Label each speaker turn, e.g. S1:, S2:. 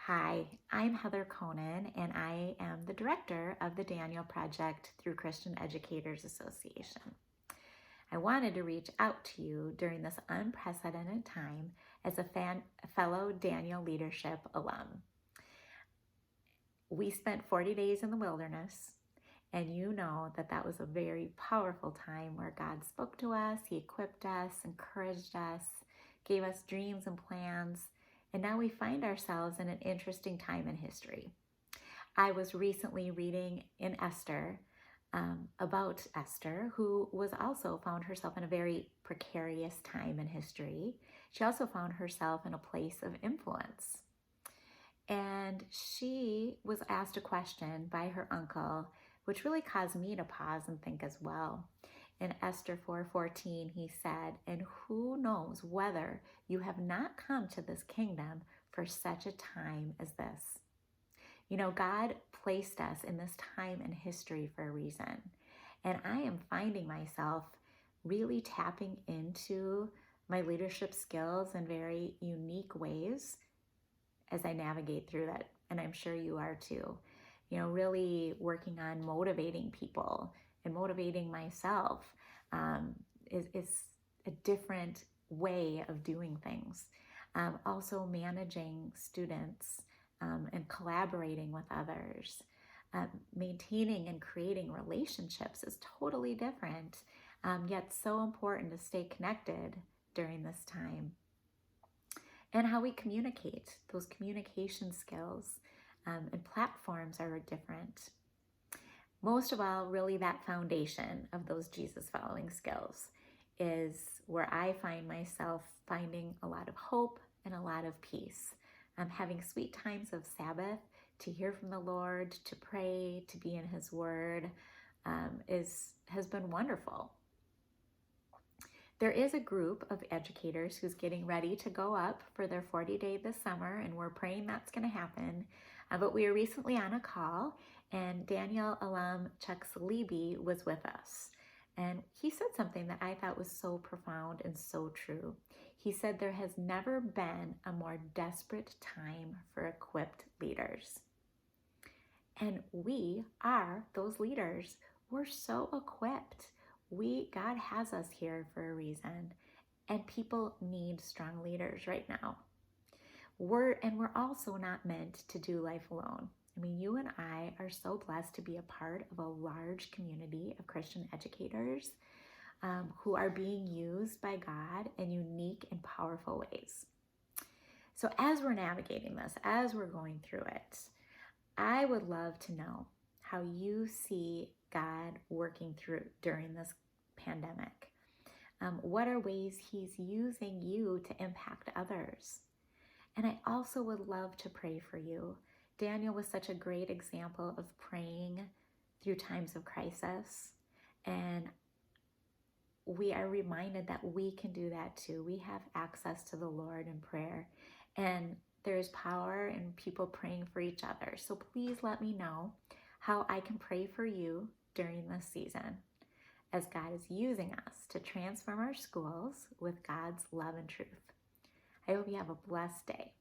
S1: Hi, I'm Heather Conan, and I am the director of the Daniel Project through Christian Educators Association. I wanted to reach out to you during this unprecedented time as a fellow Daniel leadership alum. We spent 40 days in the wilderness, and you know that was a very powerful time where God spoke to us, He equipped us, encouraged us, gave us dreams and plans, and now we find ourselves in an interesting time in history. I was recently reading in Esther about Esther, who was also found herself in a very precarious time in history. She also found herself in a place of influence. And she was asked a question by her uncle, which really caused me to pause and think as well. In Esther 4:14, he said, "And who knows whether you have not come to this kingdom for such a time as this?" You know, God placed us in this time in history for a reason. And I am finding myself really tapping into my leadership skills in very unique ways as I navigate through that. And I'm sure you are too. You know, really working on motivating people and motivating myself is a different way of doing things. Also managing students and collaborating with others. Maintaining and creating relationships is totally different, yet so important to stay connected during this time. And how we communicate, those communication skills and platforms are different. Most of all, really that foundation of those Jesus following skills is where I find myself finding a lot of hope and a lot of peace. Having sweet times of Sabbath to hear from the Lord, to pray, to be in His Word has been wonderful. There is a group of educators who's getting ready to go up for their 40-day this summer, and we're praying that's going to happen. But we were recently on a call, and Daniel alum Chuck Salibi was with us. And he said something that I thought was so profound and so true. He said there has never been a more desperate time for equipped leaders. And we are those leaders. We're so equipped. God has us here for a reason, and people need strong leaders right now. We're also not meant to do life alone. I mean, you and I are so blessed to be a part of a large community of Christian educators who are being used by God in unique and powerful ways. So as we're navigating this, as we're going through it, I would love to know how you see God working through during this pandemic. What are ways He's using you to impact others? And I also would love to pray for you. Daniel was such a great example of praying through times of crisis. And we are reminded that we can do that too. We have access to the Lord in prayer. And there's power in people praying for each other. So please let me know how I can pray for you during this season as God is using us to transform our schools with God's love and truth. I hope you have a blessed day.